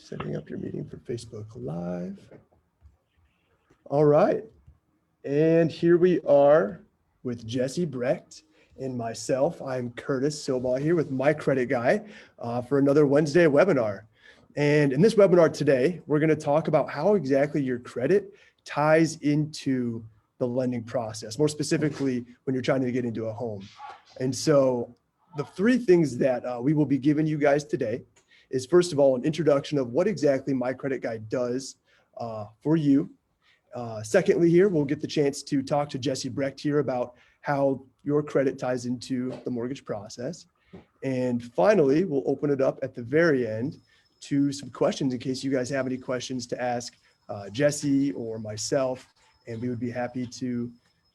Setting up your meeting for Facebook Live. All right. And here we are with Jesse Brecht and myself. I'm Curtis Silbaugh here with My Credit Guy for another Wednesday webinar. And in this webinar today, we're going to talk about how exactly your credit ties into the lending process, more specifically when you're trying to get into a home. And so the three things that we will be giving you guys today is, first of all, an introduction of what exactly My Credit Guy does for you. Secondly, here, we'll get the chance to talk to Jesse Brecht here about how your credit ties into the mortgage process. And finally, we'll open it up at the very end to some questions in case you guys have any questions to ask Jesse or myself, and we would be happy to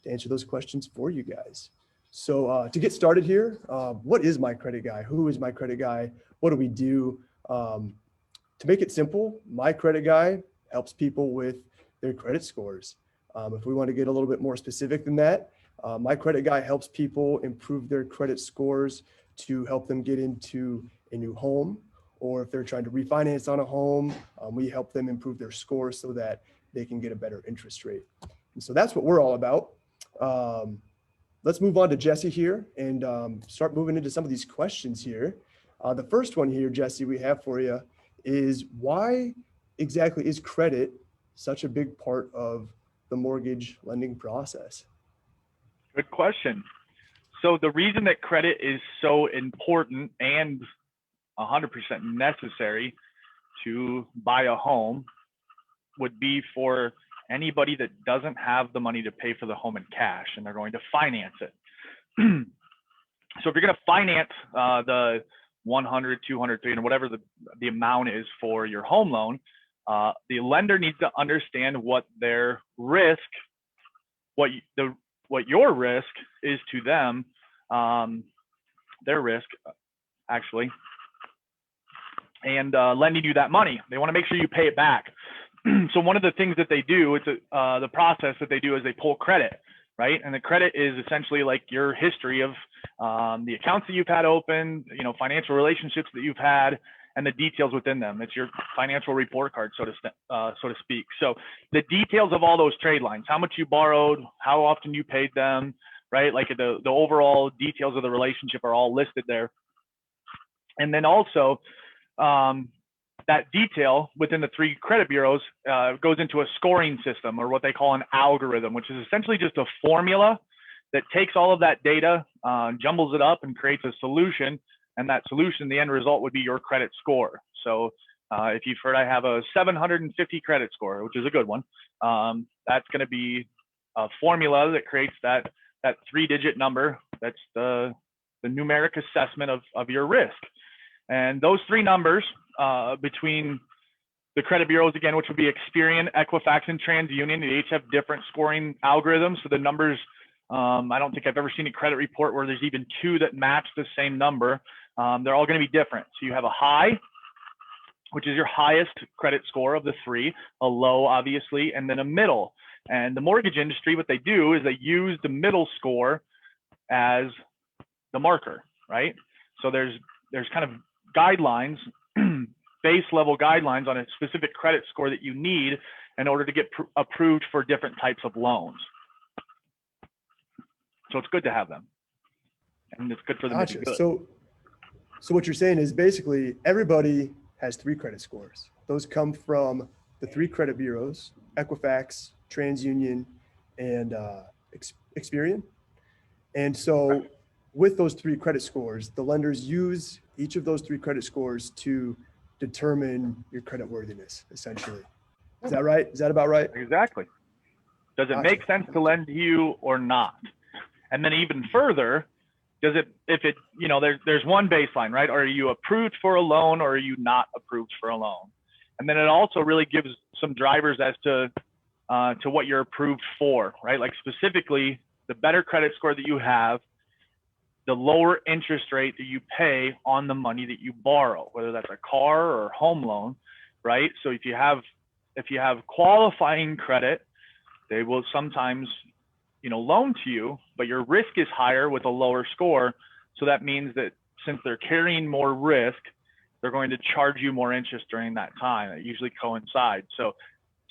answer those questions for you guys. So to get started here, what is My Credit Guy? Who is My Credit Guy? What do we do? To make it simple, My Credit Guy helps people with their credit scores. If we want to get a little bit more specific than that, My Credit Guy helps people improve their credit scores to help them get into a new home, or if they're trying to refinance on a home, we help them improve their score so that they can get a better interest rate. And so that's what we're all about. Let's move on to Jesse here and start moving into some of these questions here. The first one here, Jesse, we have for you is, why exactly is credit such a big part of the mortgage lending process? Good question. So the reason that credit is so important and 100% necessary to buy a home would be for anybody that doesn't have the money to pay for the home in cash and they're going to finance it. So if you're going to finance the 100, 200, 300, whatever the amount is for your home loan, the lender needs to understand what their risk, what your risk is to them, their risk actually, and lending you that money. They want to make sure you pay it back. So one of the things that they do, it's the process that they do is they pull credit, right? And the credit is essentially like your history of the accounts that you've had open, financial relationships that you've had, and the details within them. It's your financial report card, so to speak. So the details of all those trade lines, how much you borrowed, how often you paid them, right? Like the overall details of the relationship are all listed there. And then also that detail within the three credit bureaus goes into a scoring system, or what they call an algorithm, which is essentially just a formula that takes all of that data, jumbles it up and creates a solution. And that solution, the end result would be your credit score. So if you've heard I have a 750 credit score, which is a good one, that's going to be a formula that creates that 3-digit number. That's the numeric assessment of your risk. And those three numbers between the credit bureaus, again, which would be Experian, Equifax, and TransUnion, they each have different scoring algorithms. So the numbers, I don't think I've ever seen a credit report where there's even two that match the same number. They're all going to be different. So you have a high, which is your highest credit score of the three, a low, obviously, and then a middle. And the mortgage industry, what they do is they use the middle score as the marker, right? So there's kind of guidelines, base level guidelines on a specific credit score that you need in order to get approved for different types of loans. So it's good to have them, and it's good for them. Gotcha. So what you're saying is basically everybody has three credit scores. Those come from the three credit bureaus: Equifax, TransUnion, and Experian. And so with those three credit scores, the lenders use each of those three credit scores to determine your credit worthiness, essentially. Is that right? Is that about right? Exactly. Does it make sense to lend to you or not? And then even further, does it, if it, there's one baseline, right? Are you approved for a loan, or are you not approved for a loan? And then it also really gives some drivers as to what you're approved for, right? Like specifically, the better credit score that you have, the lower interest rate that you pay on the money that you borrow, whether that's a car or home loan, right? So if you have qualifying credit, they will sometimes, loan to you, but your risk is higher with a lower score. So that means that since they're carrying more risk, they're going to charge you more interest during that time. It usually coincides. So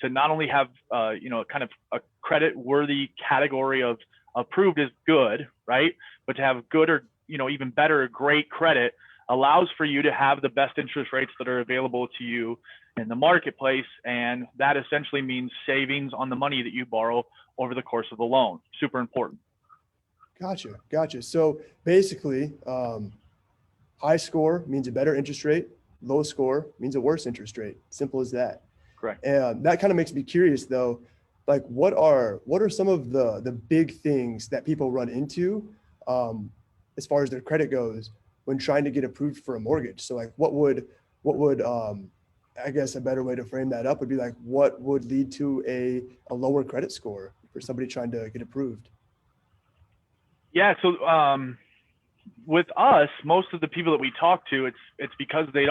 to not only have, kind of a credit worthy category of approved is good, right? But to have good or, even better, great credit allows for you to have the best interest rates that are available to you in the marketplace. And that essentially means savings on the money that you borrow over the course of the loan. Super important. Gotcha. So basically, high score means a better interest rate. Low score means a worse interest rate. Simple as that. Correct. And that kind of makes me curious though, like what are some of the big things that people run into as far as their credit goes when trying to get approved for a mortgage? So like what would I guess a better way to frame that up would be like, what would lead to a lower credit score for somebody trying to get approved? Yeah. So with us, most of the people that we talk to, it's because they're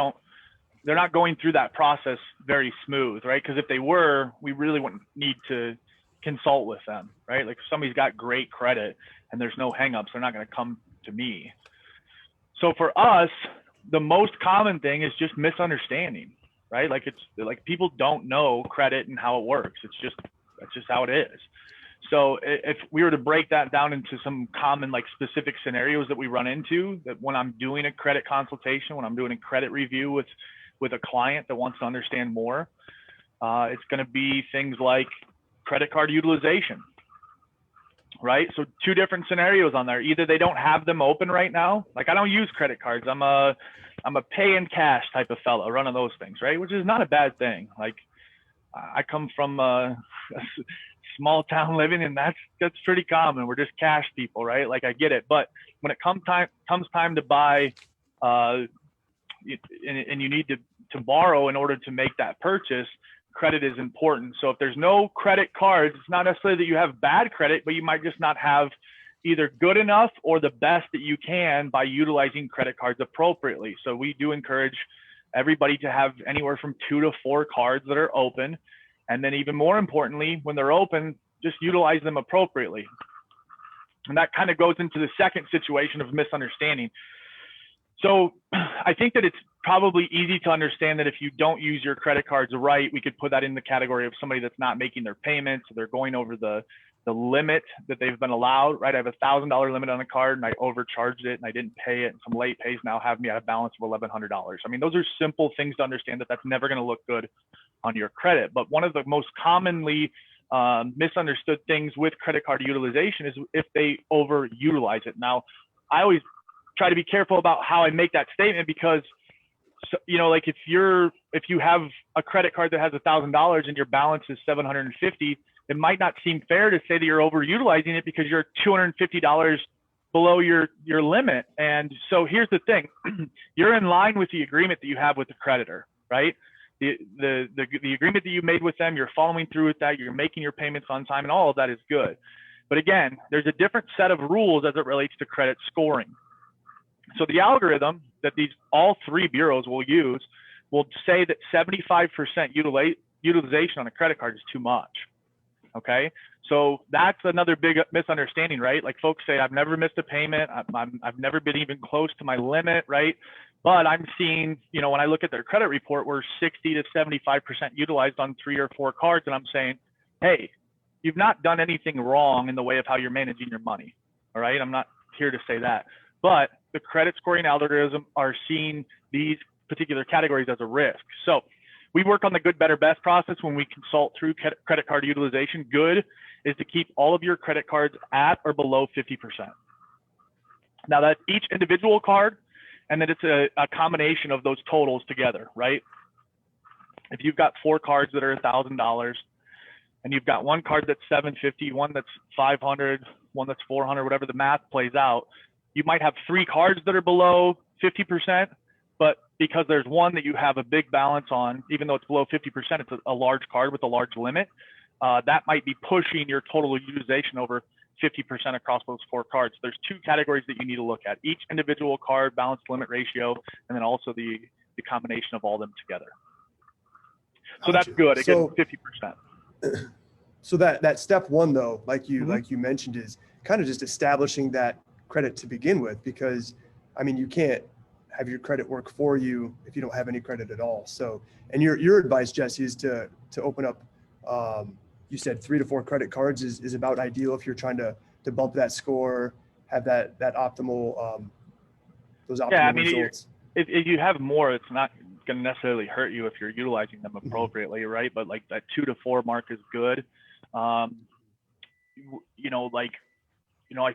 not going through that process very smooth, right? Because if they were, we really wouldn't need to consult with them, right? Like if somebody's got great credit and there's no hangups, they're not going to come to me. So for us, the most common thing is just misunderstanding, right? Like it's like people don't know credit and how it works. That's just how it is. So if we were to break that down into some common, like specific scenarios that we run into, that when I'm doing a credit consultation, when I'm doing a credit review with a client that wants to understand more, it's going to be things like credit card utilization, right? So two different scenarios on there. Either they don't have them open right now. Like I don't use credit cards. I'm a pay in cash type of fellow running those things, right? Which is not a bad thing. Like I come from a small town living, and that's pretty common. We're just cash people, right? Like I get it. But when it comes time to buy, and you need to borrow in order to make that purchase, credit is important. So if there's no credit cards, it's not necessarily that you have bad credit, but you might just not have either good enough or the best that you can by utilizing credit cards appropriately. So we do encourage everybody to have anywhere from 2 to 4 cards that are open. And then even more importantly, when they're open, just utilize them appropriately. And that kind of goes into the second situation of misunderstanding. So I think that it's probably easy to understand that if you don't use your credit cards right, we could put that in the category of somebody that's not making their payments. They're going over the limit that they've been allowed, right? I have $1,000 limit on a card and I overcharged it and I didn't pay it. And some late pays now have me at a balance of $1,100. I mean, those are simple things to understand that that's never going to look good on your credit. But one of the most commonly misunderstood things with credit card utilization is if they overutilize it. Now, I always try to be careful about how I make that statement because, like if you have a credit card that has $1,000 and your balance is $750, it might not seem fair to say that you're overutilizing it because you're $250 below your limit. And so here's the thing, you're in line with the agreement that you have with the creditor, right? The agreement that you made with them, you're following through with that, you're making your payments on time, and all of that is good. But again, there's a different set of rules as it relates to credit scoring. So the algorithm that all three bureaus will use will say that 75% utilization on a credit card is too much. Okay, so that's another big misunderstanding, right? Like folks say, I've never missed a payment, I've never been even close to my limit, right? But I'm seeing, when I look at their credit report, we're 60 to 75% utilized on 3 or 4 cards, and I'm saying, hey, you've not done anything wrong in the way of how you're managing your money. All right, I'm not here to say that, but the credit scoring algorithm are seeing these particular categories as a risk. So we work on the good, better, best process when we consult through credit card utilization. Good is to keep all of your credit cards at or below 50%. Now that's each individual card, and then it's a combination of those totals together, right? If you've got 4 cards that are $1,000, and you've got one card that's $750, one that's $500, one that's $400, whatever the math plays out, you might have 3 cards that are below 50%, but because there's one that you have a big balance on, even though it's below 50%, it's a large card with a large limit, that might be pushing your total utilization over 50% across those 4 cards. There's 2 categories that you need to look at: each individual card, balance limit ratio, and then also the combination of all of them together. So that's good. Again, 50%. So that step one though, like you mentioned, is kind of just establishing that credit to begin with, because I mean, you can't have your credit work for you if you don't have any credit at all. So, and your advice, Jesse, is to open up, you said 3 to 4 credit cards is about ideal if you're trying to bump that score, have that optimal, those Yeah, I optimal mean, results. if you have more, it's not going to necessarily hurt you if you're utilizing them Mm-hmm. appropriately, right? But like that 2 to 4 mark is good.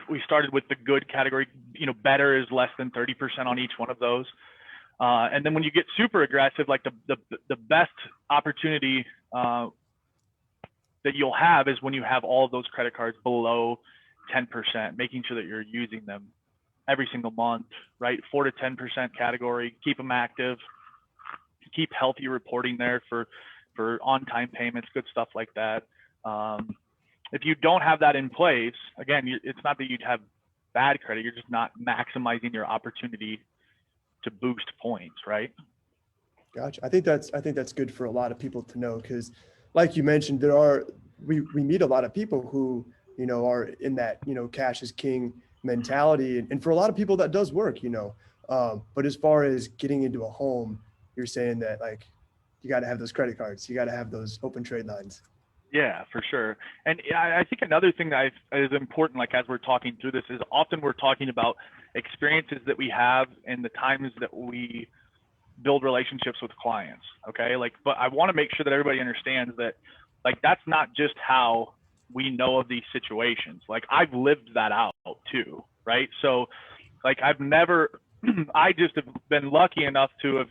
We started with the good category. Better is less than 30% on each one of those. And then when you get super aggressive, like the best opportunity that you'll have is when you have all of those credit cards below 10%, making sure that you're using them every single month, right? 4 to 10% category, keep them active, keep healthy reporting there for on-time payments, good stuff like that. If you don't have that in place, again, it's not that you'd have bad credit, you're just not maximizing your opportunity to boost points, right? Gotcha. I think that's good for a lot of people to know, because like you mentioned, we meet a lot of people who, are in that, cash is king mentality. And for a lot of people that does work, but as far as getting into a home, you're saying that like, you got to have those credit cards, you got to have those open trade lines. Yeah, for sure. And I think another thing that is important, like as we're talking through this, is often we're talking about experiences that we have and the times that we build relationships with clients. Okay. But I want to make sure that everybody understands that that's not just how we know of these situations. Like I've lived that out too. Right. So I've never, I just have been lucky enough to have,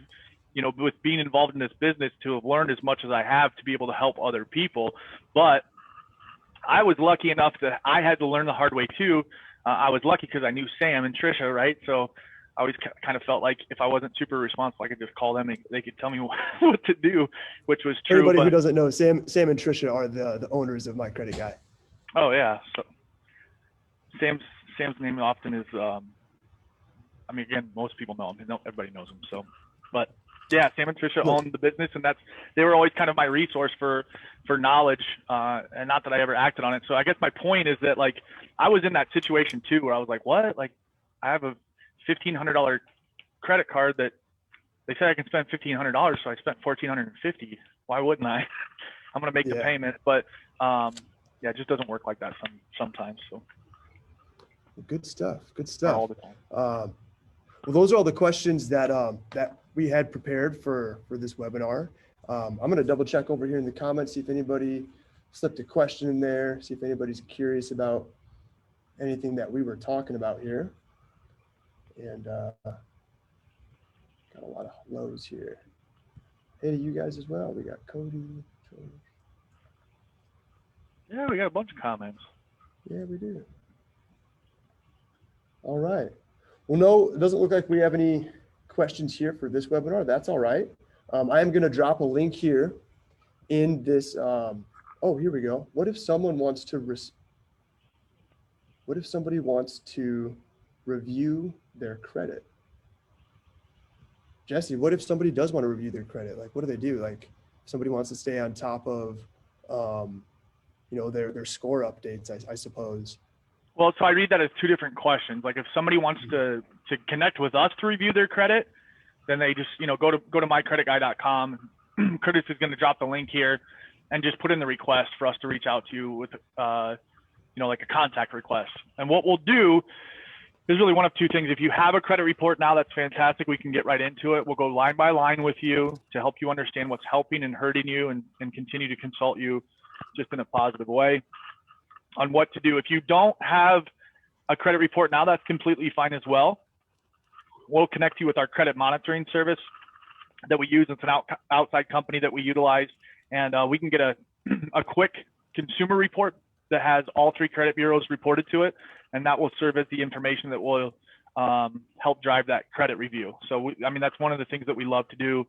with being involved in this business, to have learned as much as I have to be able to help other people. But I was lucky enough that I had to learn the hard way too. I was lucky because I knew Sam and Trisha, right? So I always kind of felt like if I wasn't super responsible, I could just call them and they could tell me what to do, which was true. Everybody who doesn't know, Sam and Trisha are the owners of My Credit Guy. Oh yeah. So Sam's name often is, again, most people know him. Everybody knows him. So, but yeah, Sam and Trisha own the business, and they were always kind of my resource for knowledge, and not that I ever acted on it. So I guess my point is that I was in that situation too, where I was like, what? Like I have a $1,500 credit card that they said I can spend $1,500, so I spent $1,450. Why wouldn't I? I'm gonna make the payment, but it just doesn't work like that sometimes. So good stuff. All the time. Well, those are all the questions that we had prepared for this webinar. I'm going to double check over here in the comments, see if anybody slipped a question in there, see if anybody's curious about anything that we were talking about here. And got a lot of hellos here. Hey to you guys as well. We got Cody. Yeah, we got a bunch of comments. Yeah, we do. All right. Well, no, it doesn't look like we have any questions here for this webinar. That's all right. I am going to drop a link here in this. Oh, here we go. What if someone wants to what if somebody wants to review their credit? Jesse, what if somebody does want to review their credit? Like, what do they do? Like, if somebody wants to stay on top of, their score updates, I suppose. Well, so I read that as two different questions. Like if somebody wants to connect with us to review their credit, then they just, go to mycreditguy.com. Curtis is going to drop the link here and just put in the request for us to reach out to you with, like a contact request. And what we'll do is really one of two things. If you have a credit report now, that's fantastic. We can get right into it. We'll go line by line with you to help you understand what's helping and hurting you and continue to consult you just in a positive way on what to do. If you don't have a credit report now, that's completely fine as well. We'll connect you with our credit monitoring service that we use. It's an outside company that we utilize, and we can get a quick consumer report that has all 3 credit bureaus reported to it, and that will serve as the information that will help drive that credit review. So, that's one of the things that we love to do.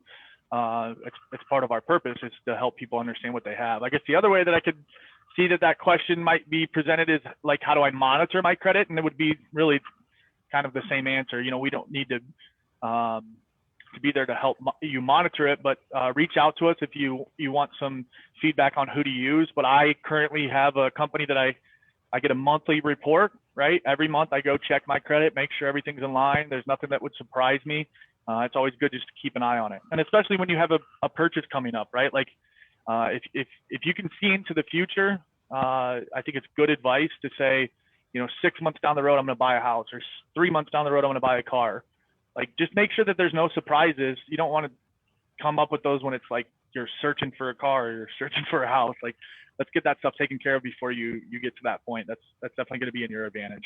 It's part of our purpose is to help people understand what they have. I guess the other way that I could see that question might be presented is like, how do I monitor my credit? And it would be really kind of the same answer. We don't need to be there to help you monitor it, but reach out to us if you want some feedback on who to use. But I currently have a company that I I get a monthly report, right? Every month I go check my credit, make sure everything's in line. There's nothing that would surprise me. It's always good just to keep an eye on it. And especially when you have a purchase coming up, right? Like if you can see into the future, I think it's good advice to say, 6 months down the road, I'm going to buy a house, or 3 months down the road, I'm going to buy a car. Like, just make sure that there's no surprises. You don't want to come up with those when it's like you're searching for a car or you're searching for a house. Like, let's get that stuff taken care of before you get to that point. That's definitely going to be in your advantage.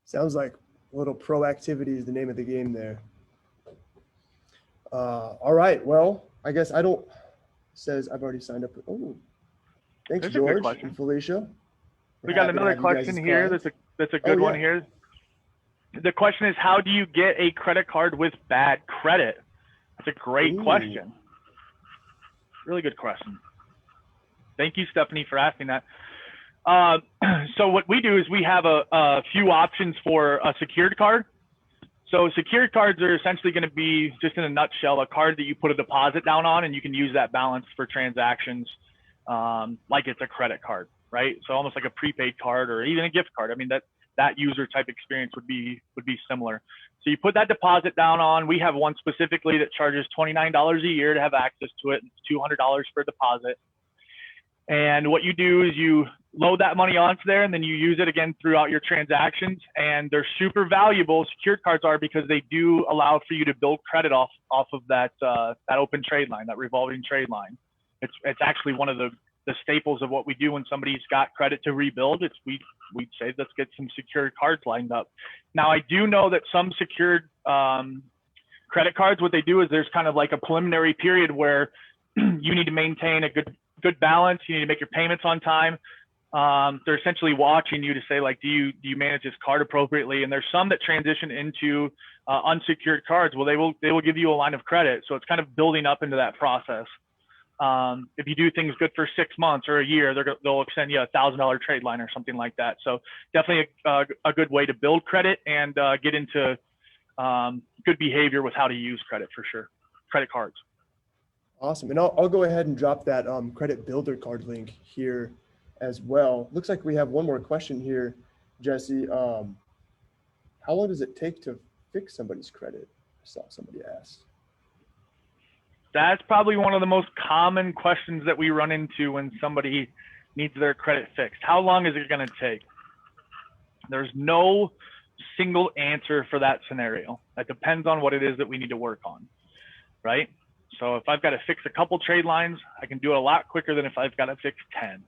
Sounds like a little proactivity is the name of the game there. All right. Well, I guess says I've already signed up. Oh, thanks, That's George and Felicia. We got another question here. That's a good one here. The question is, how do you get a credit card with bad credit? That's a great question. Really good question. Thank you, Stephanie, for asking that. So what we do is we have a few options for a secured card. So secured cards are essentially going to be, just in a nutshell, a card that you put a deposit down on, and you can use that balance for transactions like it's a credit card, right? So almost like a prepaid card or even a gift card. I mean, that user type experience would be similar. So you put that deposit down on. We have one specifically that charges $29 a year to have access to it. It's $200 for a deposit. And what you do is you load that money onto there, and then you use it again throughout your transactions. And they're super valuable, secured cards are, because they do allow for you to build credit off of that open trade line, that revolving trade line. It's actually one of the staples of what we do when somebody's got credit to rebuild. We'd say, let's get some secured cards lined up. Now, I do know that some secured credit cards, what they do is there's kind of like a preliminary period where you need to maintain a good balance. You need to make your payments on time. They're essentially watching you to say, like, do you manage this card appropriately? And there's some that transition into unsecured cards. Well, they will give you a line of credit. So it's kind of building up into that process. If you do things good for 6 months or a year, they'll extend you $1,000 trade line or something like that. So definitely a good way to build credit and get into good behavior with how to use credit, for sure. Credit cards. Awesome. And I'll go ahead and drop that credit builder card link here as well. Looks like we have one more question here, Jesse. How long does it take to fix somebody's credit? I saw somebody ask. That's probably one of the most common questions that we run into when somebody needs their credit fixed. How long is it going to take? There's no single answer for that scenario. That depends on what it is that we need to work on, right? So if I've got to fix a couple trade lines, I can do it a lot quicker than if I've got to fix 10,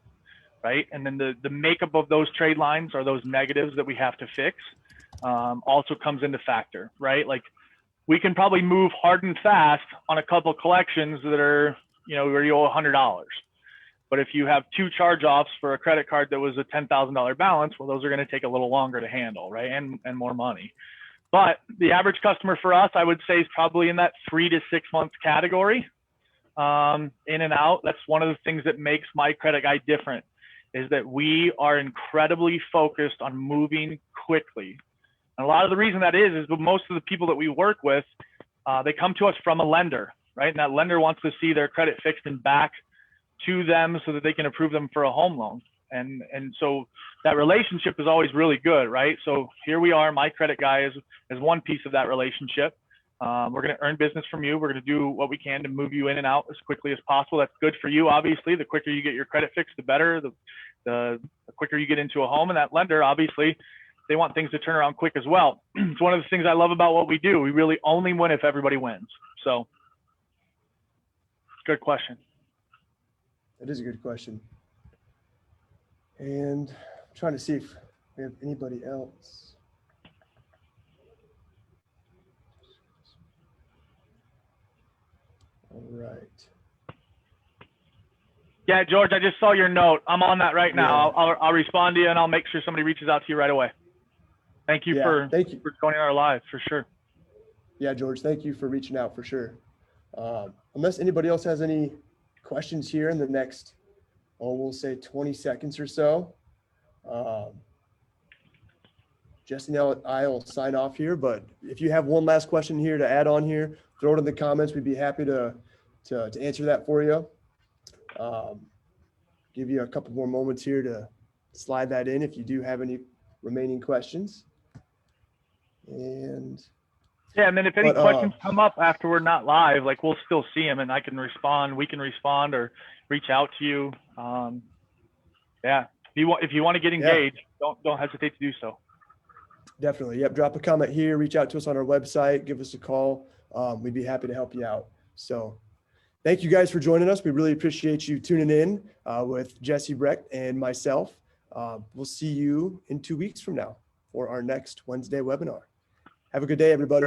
right? And then the makeup of those trade lines, or those negatives that we have to fix, also comes into factor, right? Like, we can probably move hard and fast on a couple collections that are, where you owe $100. But if you have 2 charge-offs for a credit card that was a $10,000 balance, well, those are going to take a little longer to handle, right? And more money. But the average customer for us, I would say, is probably in that 3 to 6 months category, in and out. That's one of the things that makes My Credit Guy different, is that we are incredibly focused on moving quickly. And a lot of the reason that is most of the people that we work with, they come to us from a lender, right? And that lender wants to see their credit fixed and back to them so that they can approve them for a home loan. And so that relationship is always really good, right? So here we are, My Credit Guy is one piece of that relationship. We're going to earn business from you. We're going to do what we can to move you in and out as quickly as possible. That's good for you, obviously. The quicker you get your credit fixed, the better. The quicker you get into a home. And that lender, obviously, they want things to turn around quick as well. It's one of the things I love about what we do. We really only win if everybody wins. So, good question. That is a good question. And I'm trying to see if we have anybody else. All right. Yeah, George, I just saw your note. I'm on that right now. Yeah. I'll respond to you, and I'll make sure somebody reaches out to you right away. Thank you for joining our live, for sure. Yeah, George, thank you for reaching out, for sure. Unless anybody else has any questions here in the next, we'll say 20 seconds or so. Jesse and I will sign off here, but if you have one last question here to add on here, throw it in the comments. We'd be happy to answer that for you. give you a couple more moments here to slide that in if you do have any remaining questions. And Yeah, and then if any questions come up after we're not live, like we'll still see them, and I can respond. We can respond or reach out to you. Yeah, if you want to get engaged, don't hesitate to do so. Definitely. Yep. Drop a comment here. Reach out to us on our website. Give us a call. We'd be happy to help you out. So thank you guys for joining us. We really appreciate you tuning in with Jesse Brecht and myself. We'll see you in 2 weeks from now for our next Wednesday webinar. Have a good day, everybody.